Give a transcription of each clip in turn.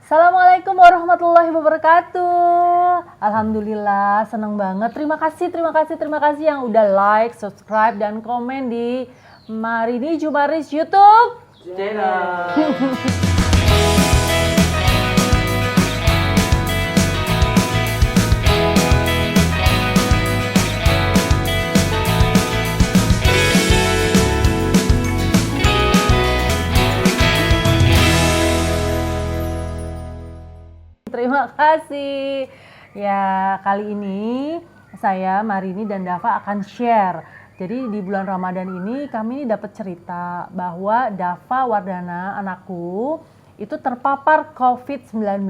Assalamualaikum warahmatullahi wabarakatuh. Alhamdulillah, senang banget. Terima kasih yang udah like, subscribe, dan komen di Marini Jumaris YouTube channel. Terima kasih. Ya, kali ini saya, Marini, dan Dava akan share. Jadi di bulan Ramadan ini kami dapat cerita bahwa Dava Wardana, anakku, itu terpapar COVID-19.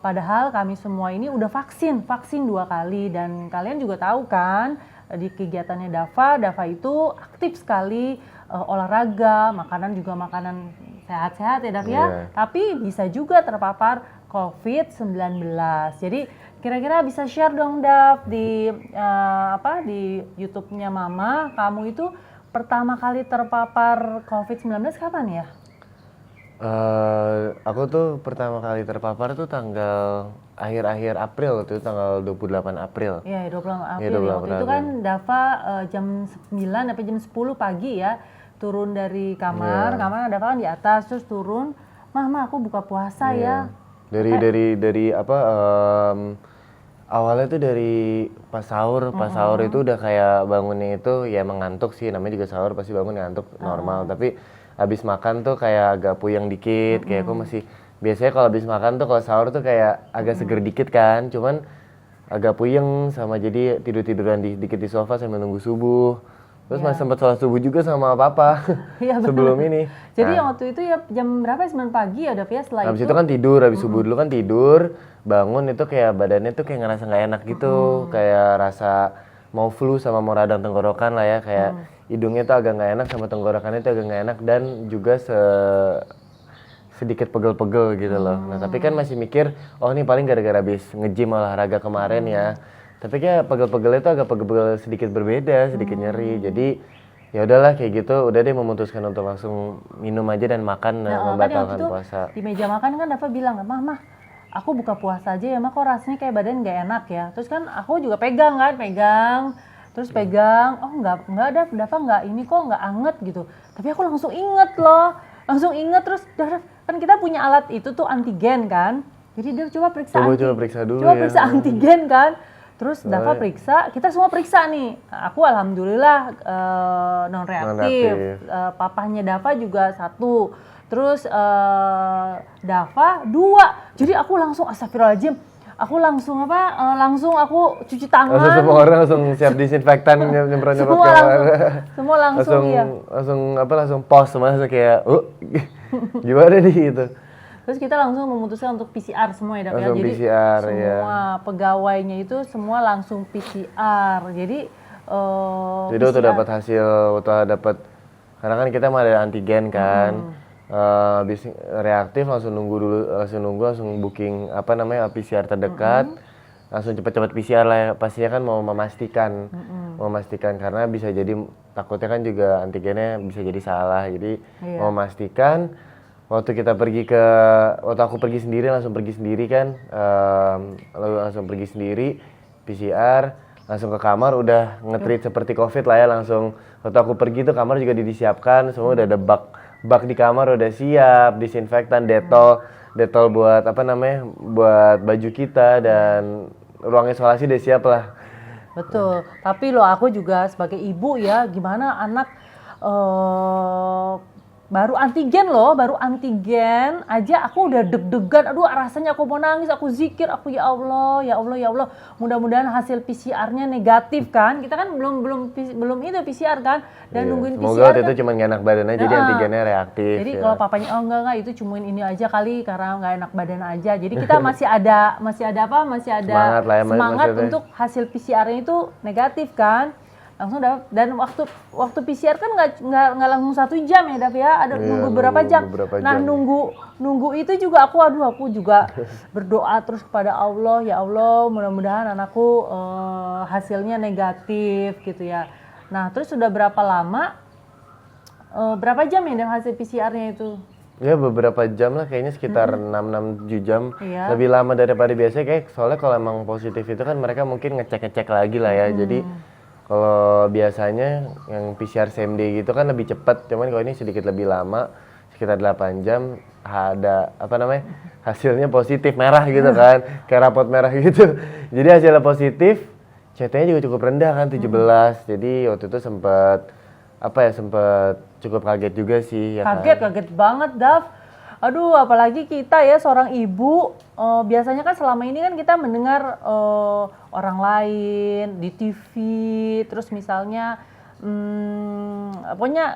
Padahal kami semua ini udah vaksin 2 kali. Dan kalian juga tahu kan, di kegiatannya Dava itu aktif sekali olahraga, makanan juga makanan sehat-sehat ya Dav ya. Tapi bisa juga terpapar COVID-19. Jadi kira-kira bisa share dong Dav di YouTube-nya Mama, kamu itu pertama kali terpapar COVID-19 kapan ya? Aku tuh pertama kali terpapar tuh tanggal akhir-akhir April, itu tanggal 28 April. Iya, 28 April. Ya, 28 Waktu itu kan Dava jam 9 sampai jam 10 pagi ya, turun dari kamar Dava kan di atas, terus turun, Mama aku buka puasa ya. Dari awalnya tuh dari pas sahur itu udah kayak bangunnya itu ya mengantuk sih, namanya juga sahur pasti bangun ngantuk normal, tapi habis makan tuh kayak agak puyeng dikit, kayak aku masih biasanya kalau habis makan tuh kalau sahur tuh kayak agak seger dikit kan, cuman agak puyeng sama jadi tiduran dikit di sofa sambil nunggu subuh. Terus masih sempat sholat subuh juga sama papa sebelum ini. Jadi yang waktu itu ya jam berapa? 9 pagi ya Dav ya, setelah habis itu kan tidur, habis subuh dulu kan tidur, bangun itu kayak badannya tuh kayak ngerasa nggak enak gitu, kayak rasa mau flu sama mau radang tenggorokan lah ya, kayak hidungnya tuh agak nggak enak sama tenggorokannya tuh agak nggak enak dan juga sedikit pegel-pegel gitu loh. Nah tapi kan masih mikir, oh ini paling gara-gara habis nge-gym olahraga kemarin ya. Tapi kayak pegel-pegelnya itu agak pegel-pegel sedikit berbeda, sedikit nyeri. Jadi ya udahlah kayak gitu, udah deh memutuskan untuk langsung minum aja dan makan, membatalkan puasa. Di meja makan kan Dava bilang, Mah, aku buka puasa aja ya, Mah kok rasanya kayak badan nggak enak ya. Terus kan aku juga pegang, terus pegang, oh nggak Dava nggak ini kok nggak anget gitu. Tapi aku langsung inget terus kan kita punya alat itu tuh antigen kan. Jadi dia coba periksa dulu coba periksa antigen kan. Terus Dava periksa, kita semua periksa nih. Aku alhamdulillah non reaktif. Papahnya Dava juga 1. Terus Dava 2. Jadi aku langsung astagfirullahaladzim. Aku langsung aku cuci tangan. Semua orang langsung siap disinfektan nyemprot kamar. Semua langsung ya. Langsung pos semua kayak gimana nih gitu. Terus kita langsung memutuskan untuk PCR semua ya Dava ya. Jadi PCR, semua pegawainya itu semua langsung PCR. Jadi waktu dapat karena kan kita mau ada antigen kan. Habis reaktif langsung langsung booking PCR terdekat. Langsung cepat-cepat PCR lah ya. Pastinya kan mau memastikan karena bisa jadi takutnya kan juga antigennya bisa jadi salah. Jadi mau memastikan waktu aku pergi sendiri kan, langsung pergi sendiri PCR, langsung ke kamar udah nge-treat seperti COVID lah ya, langsung waktu aku pergi tuh kamar juga disiapkan, semua udah ada bak di kamar udah siap, disinfektan, detol buat buat baju kita dan ruang isolasi udah siap lah. Betul, tapi aku juga sebagai ibu ya, gimana anak baru antigen aja aku udah deg-degan, aduh rasanya aku mau nangis, aku zikir, aku ya Allah, mudah-mudahan hasil PCR-nya negatif kan, kita kan belum itu PCR kan, dan nungguin PCR. Semoga waktu itu cuma nggak enak badan aja, jadi antigennya reaktif. Jadi kalau papanya, enggak itu cuman ini aja kali, karena nggak enak badan aja, jadi kita masih ada semangat untuk hasil PCR-nya itu negatif kan. Langsung dan waktu PCR kan nggak langsung 1 jam ya Dav ya, ada nunggu beberapa jam. Nah nunggu itu juga aku juga berdoa terus kepada Allah, ya Allah mudah-mudahan anakku hasilnya negatif gitu ya. Nah terus sudah berapa lama, berapa jam ya Dav hasil PCR-nya itu? Ya beberapa jam lah kayaknya sekitar 6-7 jam. Iya. Lebih lama daripada biasanya kayak soalnya kalau emang positif itu kan mereka mungkin ngecek lagi lah ya. Jadi kalau biasanya yang PCR same day gitu kan lebih cepat, cuman kalau ini sedikit lebih lama, sekitar 8 jam ada apa namanya? Hasilnya positif merah gitu kan. Kayak rapot merah gitu. Jadi hasilnya positif, CT-nya juga cukup rendah kan 17. Jadi waktu itu sempat cukup kaget juga sih ya Kaget banget, Dav. Aduh, apalagi kita ya seorang ibu, biasanya kan selama ini kan kita mendengar orang lain di TV, terus misalnya pokoknya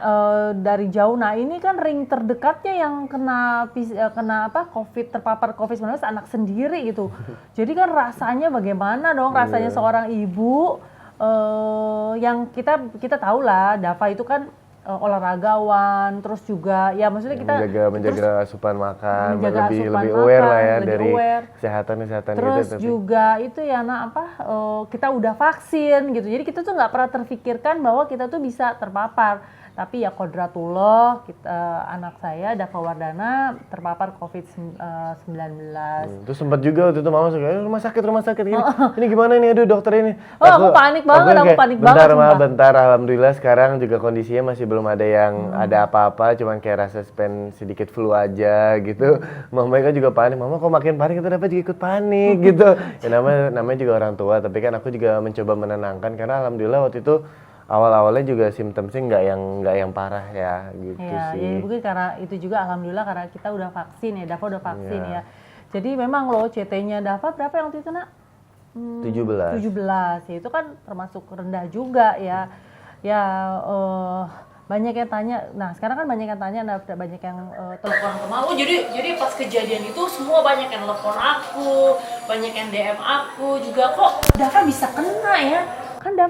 dari jauh. Nah, ini kan ring terdekatnya yang kena terpapar COVID-19 anak sendiri gitu. Jadi kan rasanya bagaimana dong rasanya seorang ibu yang kita tahu lah, Dava itu kan olahragawan, terus juga ya maksudnya kita menjaga asupan makan, lebih asupan aware makan, lah ya lebih dari aware. kesehatan Terus gitu. juga itu ya kita udah vaksin gitu, jadi kita tuh nggak pernah terfikirkan bahwa kita tuh bisa terpapar. Tapi ya kodratullah, anak saya Dava Wardana terpapar COVID-19. Terus sempat juga waktu itu mama suka rumah sakit gini. Ini gimana nih, aduh dokter ini. Aku panik banget, Bentar, alhamdulillah sekarang juga kondisinya masih belum ada yang ada apa-apa, cuman kayak rasa sedikit flu aja gitu. Mama kan juga panik, mama kok makin panik, kita dapat juga ikut panik gitu. Ya namanya juga orang tua, tapi kan aku juga mencoba menenangkan karena alhamdulillah waktu itu awal-awalnya juga simptomnya nggak yang parah ya gitu ya, sih. Ya mungkin karena itu juga alhamdulillah karena kita udah vaksin ya, Dava udah vaksin ya. Jadi memang loh CT-nya Dava berapa yang waktu itu nak? 17 ya, itu kan termasuk rendah juga ya. Ya banyak yang tanya. Nah sekarang kan banyak yang tanya, banyak yang telepon ke Mau. Jadi pas kejadian itu semua banyak yang telepon aku, banyak yang DM aku juga, kok Dava bisa kena ya? Kan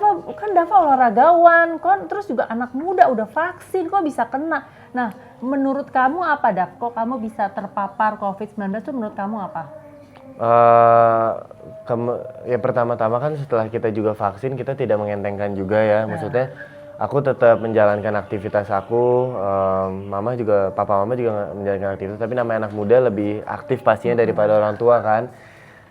Dava olahragawan, terus juga anak muda udah vaksin, kok bisa kena. Nah, menurut kamu apa, Dav? Kok kamu bisa terpapar COVID-19 itu menurut kamu apa? Ya pertama-tama kan setelah kita juga vaksin, kita tidak mengentengkan juga ya. Maksudnya aku tetap menjalankan aktivitas aku, papa mama juga menjalankan aktivitas, tapi namanya anak muda lebih aktif pastinya daripada orang tua kan.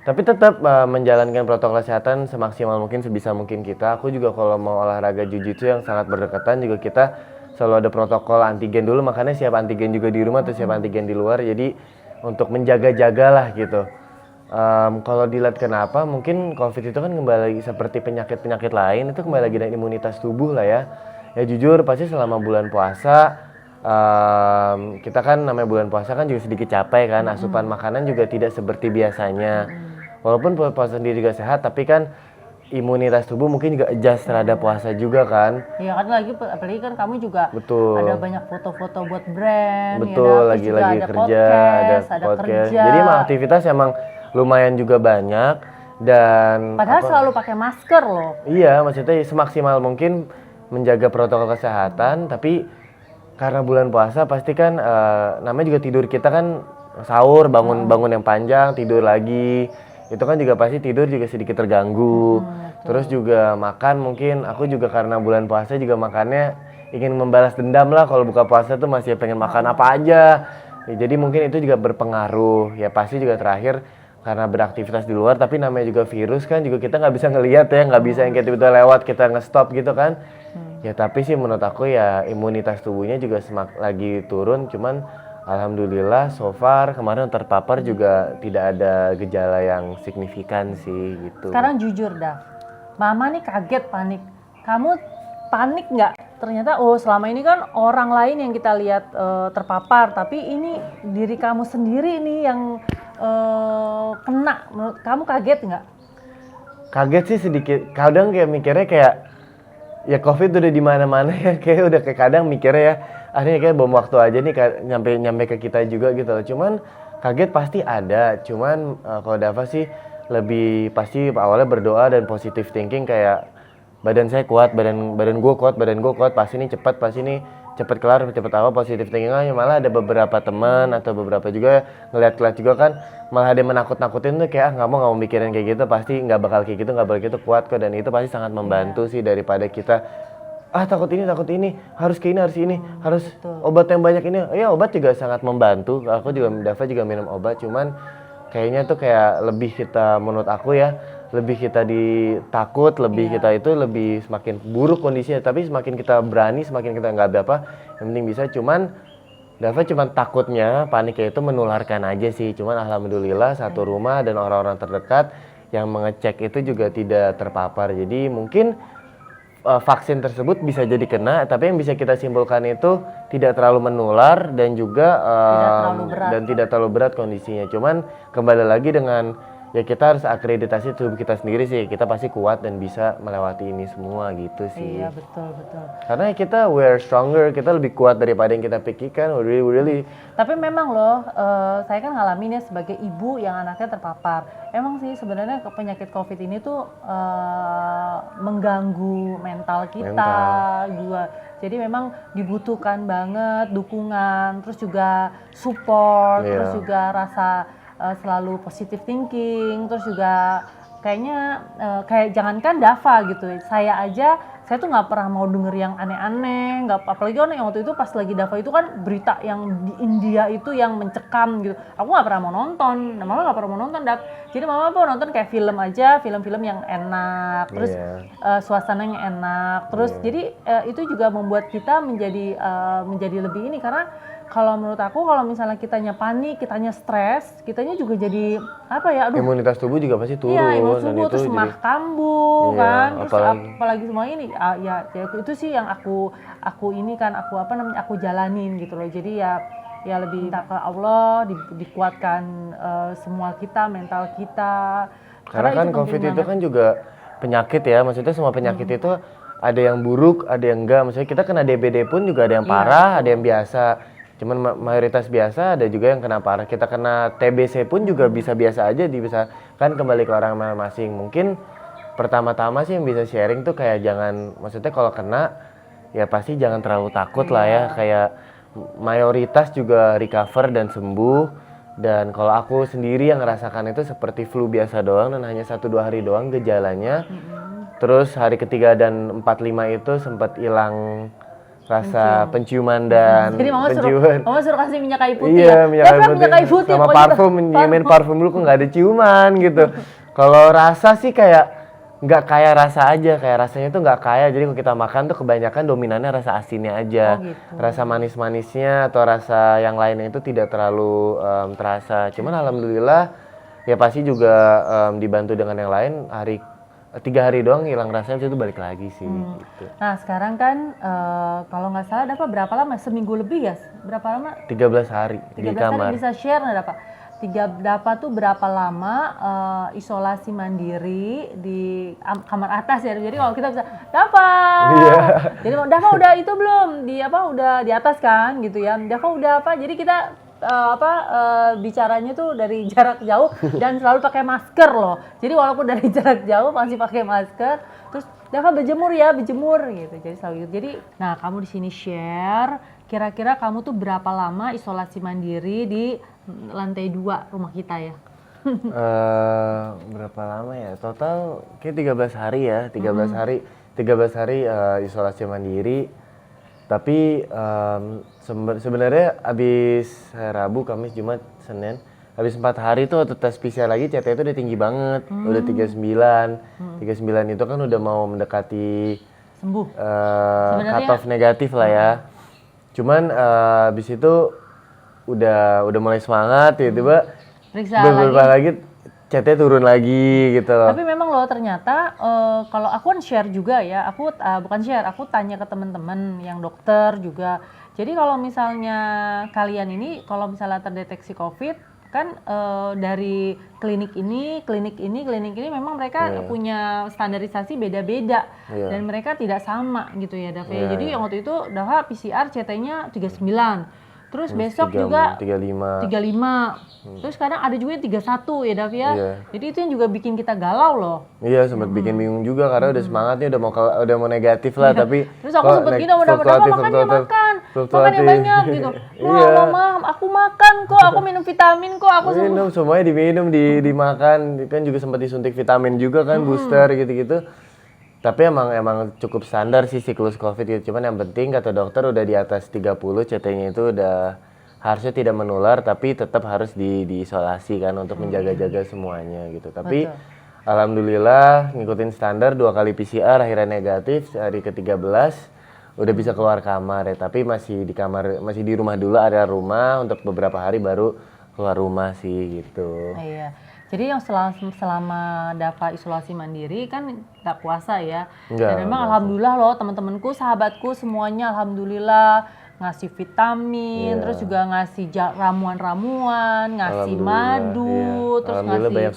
Tapi tetap menjalankan protokol kesehatan semaksimal mungkin, sebisa mungkin kita. Aku juga kalau mau olahraga jiu-jitsu yang sangat berdekatan juga kita selalu ada protokol antigen dulu, makanya siap antigen juga di rumah atau siap antigen di luar. Jadi untuk menjaga-jaga lah gitu. Kalau dilihat kenapa, mungkin COVID itu kan kembali lagi seperti penyakit-penyakit lain, itu kembali lagi dengan imunitas tubuh lah ya. Ya jujur pasti selama bulan puasa, kita kan namanya bulan puasa kan juga sedikit capek kan, asupan makanan juga tidak seperti biasanya. Walaupun puasa sendiri juga sehat, tapi kan imunitas tubuh mungkin juga adjust terhadap puasa juga kan. Iya kan, apalagi kan kamu juga ada banyak foto-foto buat brand. Betul, ya, lagi ada kerja, ada kerja. Jadi emang aktivitas emang lumayan juga banyak dan padahal selalu pakai masker loh. Iya, maksudnya semaksimal mungkin menjaga protokol kesehatan, tapi karena bulan puasa pasti kan namanya juga tidur kita kan sahur, bangun yang panjang, tidur lagi. Itu kan juga pasti tidur juga sedikit terganggu. Terus juga makan, mungkin aku juga karena bulan puasa juga makannya ingin membalas dendam lah, kalau buka puasa tuh masih pengen makan apa aja. Ya, jadi mungkin itu juga berpengaruh. Ya pasti juga terakhir karena beraktivitas di luar, tapi namanya juga virus kan juga kita nggak bisa ngelihat ya, nggak bisa yang tiba-tiba lewat kita nge-stop gitu kan. Ya tapi sih menurut aku ya imunitas tubuhnya juga lagi turun, cuman alhamdulillah so far kemarin terpapar juga tidak ada gejala yang signifikan sih gitu. Sekarang jujur dah, mama nih kaget, panik. Kamu panik nggak? Ternyata selama ini kan orang lain yang kita lihat terpapar, tapi ini diri kamu sendiri nih yang kena. Menurut kamu kaget nggak? Kaget sih sedikit. Kadang kayak mikirnya kayak ya COVID udah di mana-mana ya, kayak udah kayak kadang mikirnya ya, akhirnya kayak bom waktu aja nih nyampe ke kita juga gitu. Cuman kaget pasti ada. Cuman kalau Dava sih lebih pasti awalnya berdoa dan positive thinking, kayak badan saya kuat, badan gue kuat, pasti ini cepat kelar, cepat awal, positive thinking aja. Malah ada beberapa teman atau beberapa juga ngeliat juga kan, malah ada menakut-nakutin tuh kayak nggak mau mikirin kayak gitu, pasti nggak bakal kayak gitu, kuat kok, dan itu pasti sangat membantu sih daripada kita takut ini, harus ke ini, harus obat yang banyak ini. Ya obat juga sangat membantu. Dava juga minum obat, cuman kayaknya tuh kayak lebih kita, menurut aku ya, lebih kita ditakut, kita itu lebih semakin buruk kondisinya. Tapi semakin kita berani, semakin kita nggak apa-apa, yang penting bisa. Cuman Dava cuman takutnya, paniknya itu menularkan aja sih. Cuman alhamdulillah satu rumah dan orang-orang terdekat yang mengecek itu juga tidak terpapar. Jadi mungkin vaksin tersebut bisa jadi kena, tapi yang bisa kita simpulkan itu tidak terlalu menular dan juga tidak terlalu berat kondisinya. Cuman kembali lagi dengan ya kita harus akreditasi tubuh kita sendiri sih, kita pasti kuat dan bisa melewati ini semua gitu sih. Iya betul. Karena kita we're stronger, kita lebih kuat daripada yang kita pikirkan, really. Tapi memang loh, saya kan ngalamin ya sebagai ibu yang anaknya terpapar. Emang sih sebenarnya penyakit COVID ini tuh mengganggu mental kita juga. Jadi memang dibutuhkan banget dukungan, terus juga support, terus juga rasa selalu positive thinking, terus juga kayaknya kayak jangankan Dava gitu, saya tuh nggak pernah mau denger yang aneh-aneh, apalagi kan yang waktu itu pas lagi Dava itu kan berita yang di India itu yang mencekam gitu, aku nggak pernah mau nonton, mama nggak pernah mau nonton jadi mama mau nonton kayak film aja, film-film yang enak, terus suasananya enak, terus jadi itu juga membuat kita menjadi lebih ini, karena kalau menurut aku kalau misalnya kitanya panik, kitanya stres, kitanya juga jadi imunitas tubuh juga pasti turun. Iya, imunitas tubuh terus mah kambuh kan. Terus apalagi semua ini ya itu sih yang aku ini kan aku jalanin gitu loh. Jadi ya lebih minta ke Allah dikuatkan semua kita, mental kita. Karena kan COVID itu kan juga penyakit ya, maksudnya semua penyakit itu ada yang buruk, ada yang enggak. Maksudnya kita kena DBD pun juga ada yang parah, ada yang biasa. Cuman mayoritas biasa, ada juga yang kena parah. Kita kena TBC pun juga bisa biasa aja, bisa kan kembali ke orang masing-masing. Mungkin pertama-tama sih yang bisa sharing tuh kayak maksudnya kalau kena ya pasti jangan terlalu takut lah ya. Kayak mayoritas juga recover dan sembuh. Dan kalau aku sendiri yang ngerasakan itu seperti flu biasa doang dan hanya 1-2 hari doang gejalanya. Terus hari ketiga dan 4-5 itu sempat hilang rasa penciuman dan jadi mama suruh kasih minyak kayu putih. Iya, minyak kayu putih sama parfum, nyiumin parfum dulu kok nggak ada ciuman gitu. Kalau rasa sih kayak nggak kaya rasa aja, kayak rasanya tuh nggak kaya. Jadi kalau kita makan tuh kebanyakan dominannya rasa asinnya aja. Rasa manis-manisnya atau rasa yang lainnya itu tidak terlalu terasa. Cuman alhamdulillah ya pasti juga dibantu dengan yang lain. 3 hari doang hilang rasanya, itu balik lagi sih. Gitu. Nah sekarang kan kalau nggak salah Dava berapa lama? Seminggu lebih ya? Berapa lama? 13 hari 13 di kamar. Hari bisa share nggak Dava? Dava tuh berapa lama isolasi mandiri di kamar atas ya? Jadi kalau kita bisa Dava, jadi Dava udah itu belum udah di atas kan gitu ya? Dava udah Jadi kita bicaranya tuh dari jarak jauh dan selalu pakai masker loh. Jadi walaupun dari jarak jauh masih pakai masker. Terus Dava berjemur gitu. Jadi selalu gitu. Jadi, nah kamu di sini share. Kira-kira kamu tuh berapa lama isolasi mandiri di lantai 2 rumah kita ya? Berapa lama ya? Total kayak 13 hari ya. 13 hari isolasi mandiri. Tapi sebenarnya abis Rabu, Kamis, Jumat, Senin, habis 4 hari tuh waktu tes PCR lagi CT itu udah tinggi banget, udah 39. 39 itu kan udah mau mendekati sembuh. Cut off negatif lah ya. Cuman abis itu udah mulai semangat, tiba-tiba beberapa lagi CT turun lagi gitu loh. Tapi memang loh ternyata kalau aku kan share juga ya, aku tanya ke teman-teman yang dokter juga. Jadi kalau misalnya kalian ini kalau misalnya terdeteksi COVID kan dari klinik ini memang mereka punya standarisasi beda-beda dan mereka tidak sama gitu ya Dava. Jadi yang waktu itu Dava PCR CT-nya 39. Terus besok juga 35. Terus kadang ada juga yang 31 ya Dav ya. Jadi itu yang juga bikin kita galau loh. Iya, sempat bikin bingung juga karena udah semangatnya udah mau negatif lah tapi terus aku sempet gini udah makan yang banyak gitu. Mama, aku makan kok, aku minum vitamin kok, aku minum semuanya diminum, dimakan, kan juga sempat disuntik vitamin juga kan, booster gitu-gitu. Tapi emang cukup standar sih siklus COVID gitu. Cuman yang penting kata dokter udah di atas 30 CT-nya itu udah harusnya tidak menular, tapi tetap harus diisolasi kan untuk menjaga-jaga semuanya gitu. Tapi alhamdulillah ngikutin standar 2 kali PCR akhirnya negatif, hari ke-13 udah bisa keluar kamar ya, tapi masih di kamar, masih di rumah dulu, area rumah untuk beberapa hari baru keluar rumah sih gitu. Iya. Jadi yang selama Dava isolasi mandiri kan nggak puasa ya. Dan memang alhamdulillah loh teman-temanku, sahabatku semuanya alhamdulillah ngasih vitamin, terus juga ngasih ramuan-ramuan, ngasih madu, terus ngasih banyak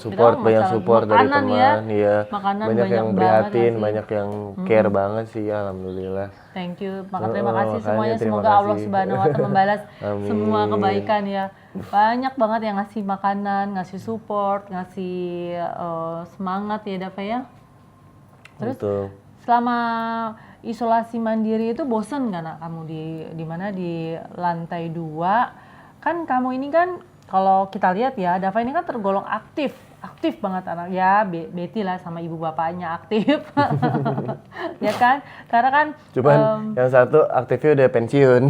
support dari teman, ya. Makanan banyak yang prihatin, banyak yang care banget sih, alhamdulillah. Thank you, terima kasih semuanya. Semoga Allah Subhanahu Wa Taala membalas semua kebaikan ya. Banyak banget yang ngasih makanan, ngasih support, ngasih semangat ya Dava ya. Terus selama isolasi mandiri itu bosen nggak nak kamu di mana di lantai 2? Kan kamu ini kan kalau kita lihat ya, Dava ini kan tergolong aktif banget anak ya, Betty lah sama ibu bapaknya aktif. Ya kan? Karena kan cuman yang satu aktifnya udah pensiun.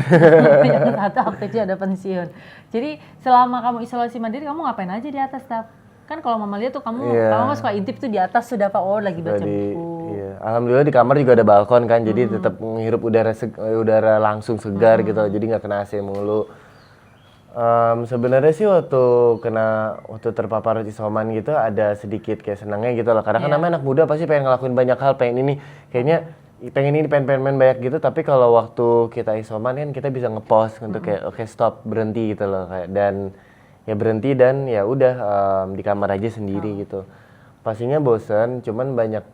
Yang satu aktifnya udah pensiun. Jadi selama kamu isolasi mandiri kamu ngapain aja di atas, Dav? Kan kalau mama lihat tuh kamu suka intip tuh di atas sudah lagi baca buku. Iya. Alhamdulillah di kamar juga ada balkon kan, jadi tetap menghirup udara langsung segar gitu, jadi nggak kena AC mulu. Sebenarnya sih waktu terpapar isoman gitu ada sedikit kayak senangnya gitu loh, karena kan namanya anak muda pasti pengen ngelakuin banyak hal, pengen main banyak gitu, tapi kalau waktu kita isoman kan kita bisa ngepost untuk kayak oke, stop, berhenti gitu loh, kayak dan ya berhenti dan ya udah di kamar aja sendiri gitu. Pastinya bosen, cuman banyak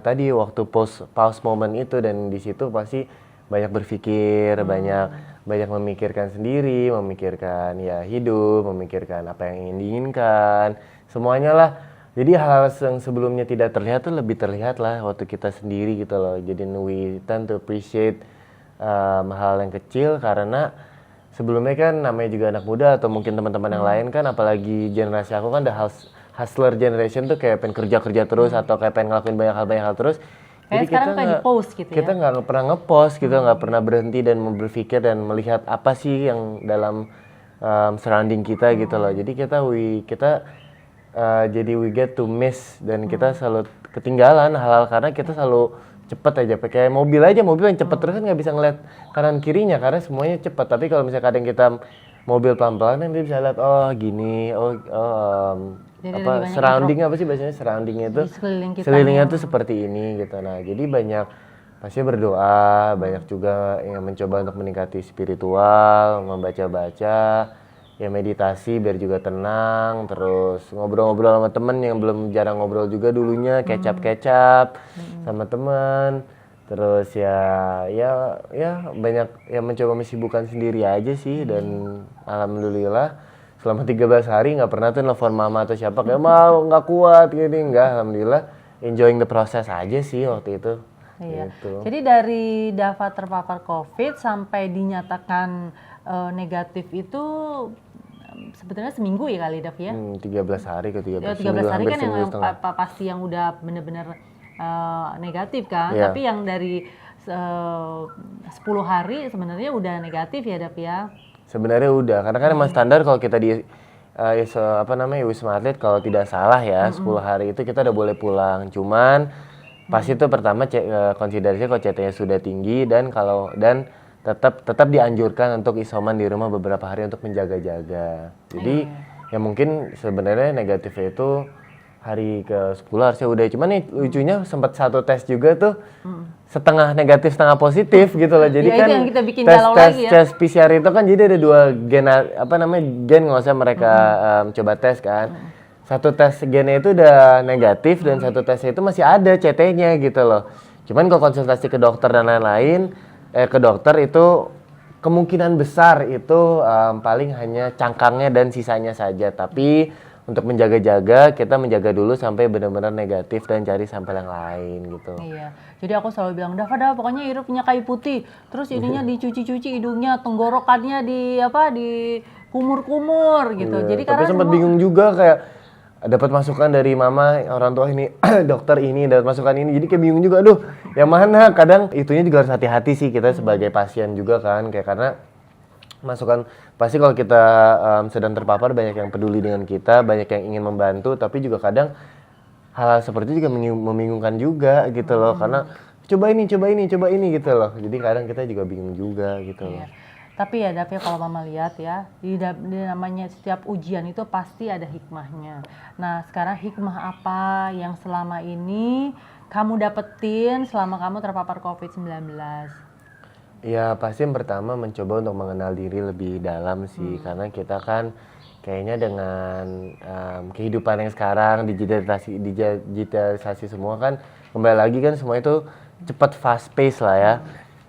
tadi waktu pause moment itu, dan di situ pasti banyak berpikir, banyak memikirkan sendiri, memikirkan ya hidup, memikirkan apa yang ingin diinginkan, semuanya lah. Jadi hal yang sebelumnya tidak terlihat tuh lebih terlihat lah waktu kita sendiri gitu loh. Jadi we tend to appreciate hal yang kecil, karena sebelumnya kan namanya juga anak muda atau mungkin teman-teman yang lain kan, apalagi generasi aku kan udah hustler generation tuh kayak pengen kerja terus atau kayak pengen ngelakuin banyak hal terus. Jadi sekarang kayak di-post gitu ya? Kita nggak pernah nge-post gitu, nggak pernah berhenti dan berpikir dan melihat apa sih yang dalam surrounding kita gitu loh. Jadi jadi we get to miss, dan kita selalu ketinggalan hal-hal karena kita selalu cepet aja. Kayak mobil yang cepet terus kan nggak bisa ngeliat kanan kirinya karena semuanya cepet. Tapi kalau misalnya kadang kita mobil pelan-pelan kan dia bisa lihat surroundingnya apa sih biasanya, surroundingnya itu sekelilingnya tuh seperti ini gitu. Nah jadi banyak pasti berdoa, banyak juga yang mencoba untuk meningkati spiritual, membaca-baca, ya meditasi biar juga tenang, terus ngobrol-ngobrol sama temen yang belum jarang ngobrol juga dulunya, kecap sama temen, terus ya banyak yang mencoba mensibukkan sendiri aja sih. Dan alhamdulillah selama 13 hari nggak pernah tuh nelfon mama atau siapa kayak mau nggak kuat gini, nggak. Alhamdulillah enjoying the process aja sih waktu itu. Iya. Gitu. Jadi dari Dava terpapar COVID sampai dinyatakan negatif itu sebetulnya seminggu ya kali, Dav ya? 13 hari ke 13 hari kan yang pasti yang udah benar-benar negatif kan. Tapi yang dari 10 hari sebenarnya udah negatif ya, Dav ya? Sebenarnya udah, karena kan emang standar kalau kita di Wisma Atlet kalau tidak salah ya 10 hari itu kita udah boleh pulang. Cuman pasti itu pertama konsiderasi kalau CT-nya sudah tinggi dan tetap dianjurkan untuk isoman di rumah beberapa hari untuk menjaga-jaga. Jadi ya mungkin sebenarnya negatifnya itu hari ke-10 harusnya udah. Cuman nih lucunya sempat satu tes juga tuh setengah negatif setengah positif gitu loh. Jadi kan yang kita bikin tes PCR itu kan jadi ada 2 gen nggak usah mereka coba tes kan. Satu tes gennya itu udah negatif dan satu tesnya itu masih ada CT-nya gitu loh. Cuman kalau konsultasi ke dokter dan lain-lain ke dokter itu kemungkinan besar itu paling hanya cangkangnya dan sisanya saja. Tapi untuk menjaga-jaga, kita menjaga dulu sampai benar-benar negatif dan cari sampel yang lain gitu. Iya. Jadi aku selalu bilang, Dava pokoknya hidupnya kayu putih. Terus ininya dicuci-cuci hidungnya, tenggorokannya di kumur-kumur gitu. Iya. Jadi tapi sempat bingung juga kayak dapat masukan dari mama, orang tua ini, dokter ini, dapat masukan ini, jadi kayak bingung juga, aduh yang mana. Kadang itunya juga harus hati-hati sih kita sebagai pasien juga kan, kayak karena masukan pasti kalau kita sedang terpapar banyak yang peduli dengan kita, banyak yang ingin membantu, tapi juga kadang hal seperti itu juga membingungkan juga gitu loh, karena coba ini gitu loh, jadi kadang kita juga bingung juga gitu loh. Tapi ya Dav, kalau mama lihat ya, di namanya setiap ujian itu pasti ada hikmahnya. Nah sekarang hikmah apa yang selama ini kamu dapetin selama kamu terpapar COVID-19? Ya pasti yang pertama mencoba untuk mengenal diri lebih dalam sih, karena kita kan kayaknya dengan kehidupan yang sekarang digitalisasi semua kan, kembali lagi kan semua itu cepat, fast pace lah ya.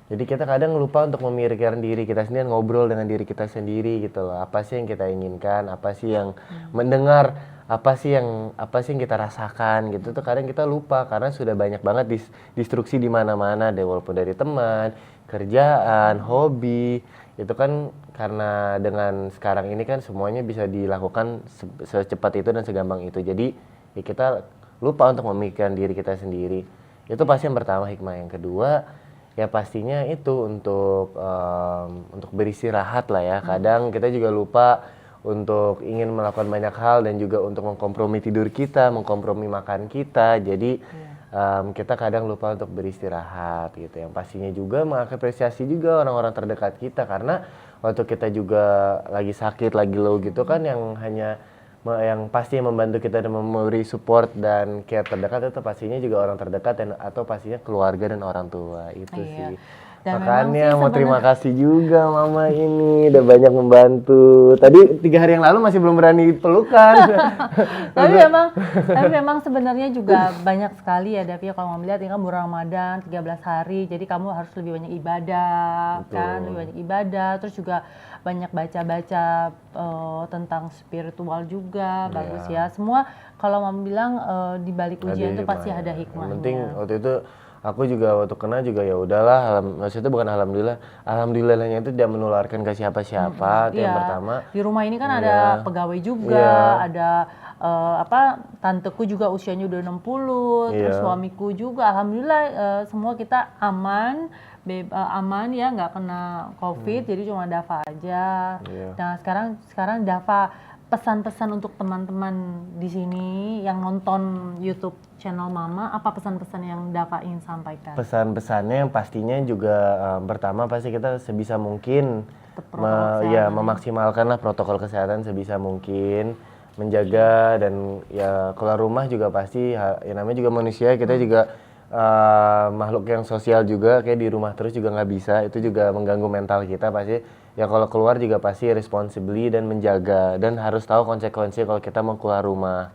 Jadi kita kadang lupa untuk memikirkan diri kita sendiri, ngobrol dengan diri kita sendiri gitu loh. Apa sih yang kita inginkan, apa sih yang mendengar, apa sih yang kita rasakan gitu tuh kadang kita lupa karena sudah banyak banget distruksi di mana-mana deh, walaupun dari teman, kerjaan, hobi. Itu kan karena dengan sekarang ini kan semuanya bisa dilakukan secepat itu dan segampang itu. Jadi ya kita lupa untuk memikirkan diri kita sendiri. Itu pasti yang pertama hikmah. Yang kedua ya pastinya itu untuk beristirahat lah ya. Kadang kita juga lupa untuk ingin melakukan banyak hal dan juga untuk mengkompromi tidur kita, mengkompromi makan kita. Jadi kita kadang lupa untuk beristirahat gitu. Yang pastinya juga mengapresiasi juga orang-orang terdekat kita, karena waktu kita juga lagi sakit, lagi low gitu kan, yang pasti membantu kita dan memberi support dan care terdekat itu pastinya juga orang terdekat dan atau pastinya keluarga dan orang tua itu sih. Dan makanya mau terima kasih juga mama ini udah banyak membantu. Tadi 3 hari yang lalu masih belum berani pelukan. tapi memang sebenarnya juga banyak sekali ya Dav, kalau mau melihat ini kan bulan Ramadan 13 hari, jadi kamu harus lebih banyak ibadah. Betul. Kan, lebih banyak ibadah, terus juga banyak baca-baca tentang spiritual juga, bagus ya. Semua kalau mau bilang di balik ujian itu pasti ada hikmahnya. Yang penting waktu itu aku juga waktu kena juga ya udahlah, maksudnya bukan alhamdulillahnya itu tidak menularkan ke siapa-siapa. Itu yang pertama. Di rumah ini kan ada pegawai juga, ada tanteku juga usianya udah 60, terus suamiku juga alhamdulillah semua kita aman ya, nggak kena COVID, jadi cuma Dava aja. Nah sekarang Dava pesan-pesan untuk teman-teman di sini yang nonton YouTube channel Mama, apa pesan-pesan yang Dava ingin sampaikan? Pesan-pesannya yang pastinya juga pertama pasti kita sebisa mungkin memaksimalkanlah protokol kesehatan sebisa mungkin, menjaga dan ya keluar rumah juga pasti ya namanya juga manusia, kita juga makhluk yang sosial juga, kayak di rumah terus juga nggak bisa, itu juga mengganggu mental kita pasti. Ya kalau keluar juga pasti responsibly dan menjaga, dan harus tahu konsekuensi kalau kita mau keluar rumah.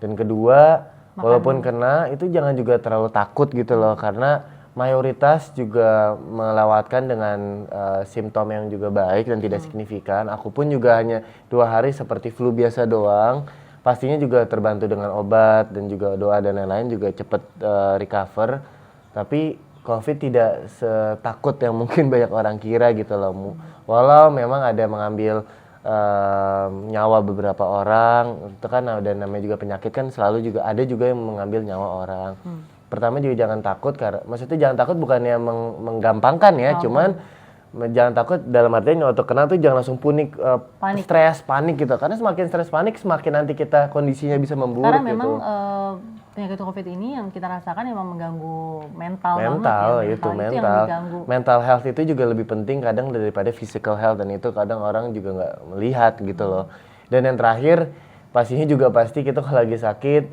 Dan kedua, walaupun kena itu jangan juga terlalu takut gitu loh, karena mayoritas juga melewatkan dengan simptom yang juga baik dan tidak signifikan. Aku pun juga hanya 2 hari seperti flu biasa doang, pastinya juga terbantu dengan obat dan juga doa dan lain-lain juga cepat recover. Tapi COVID tidak setakut yang mungkin banyak orang kira gitu loh. Walau memang ada mengambil nyawa beberapa orang, itu kan ada namanya juga penyakit kan, selalu juga ada juga yang mengambil nyawa orang. Pertama juga jangan takut, karena maksudnya jangan takut bukannya menggampangkan ya, cuman jangan takut dalam artian waktu kena tuh jangan langsung stres, panik gitu. Karena semakin stres, panik semakin nanti kita kondisinya bisa memburuk. Karena memang penyakit COVID ini yang kita rasakan memang mengganggu mental banget ya. Mental health itu juga lebih penting kadang daripada physical health, dan itu kadang orang juga nggak melihat gitu loh. Dan yang terakhir pastinya juga pasti kita kalau lagi sakit,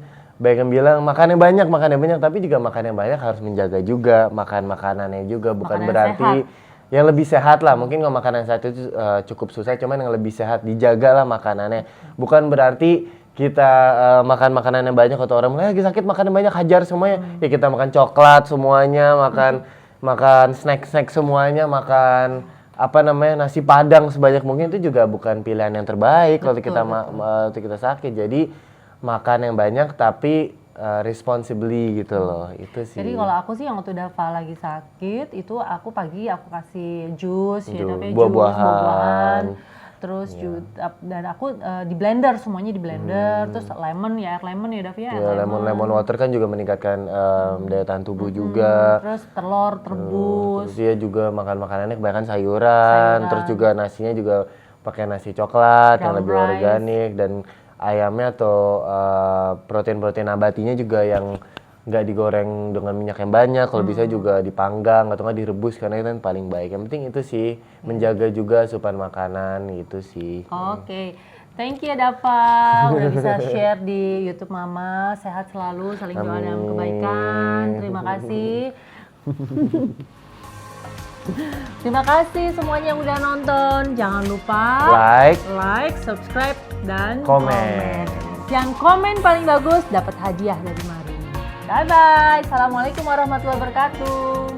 baik yang bilang makan yang banyak, tapi juga makan yang banyak harus menjaga juga makan makanannya juga, bukan berarti yang lebih sehat lah. Mungkin kalau makanan sehat itu cukup susah, cuman yang lebih sehat dijaga lah makanannya. Bukan berarti kita makan makanan yang banyak, atau orang lagi sakit makan yang banyak hajar semuanya. Ya kita makan coklat semuanya, makan snack semuanya, makan nasi padang sebanyak mungkin, itu juga bukan pilihan yang terbaik kalau kita sakit. Jadi makan yang banyak tapi responsibly gitu loh, itu sih. Jadi kalau aku sih yang waktu Dava lagi sakit itu aku pagi aku kasih jus, buah-buahan. terus dan aku di blender, semuanya di blender, terus lemon ya, air lemon ya Dav ya. Ya, lemon water kan juga meningkatkan daya tahan tubuh juga. Terus telur rebus. Terus dia juga makan makanannya kebanyakan sayuran, terus juga nasinya juga pakai nasi coklat yang lebih organik, dan ayamnya atau protein-protein nabatinya juga yang nggak digoreng dengan minyak yang banyak, kalau bisa juga dipanggang atau nggak direbus, karena itu kan paling baik. Yang penting itu sih, menjaga juga asupan makanan gitu sih. Oke. Thank you ya Dava, udah bisa share di YouTube Mama. Sehat selalu, saling doa dan kebaikan. Terima kasih. Terima kasih semuanya yang udah nonton. Jangan lupa like, subscribe, dan komen. Yang komen paling bagus dapat hadiah dari Mari. Bye-bye. Assalamualaikum warahmatullahi wabarakatuh.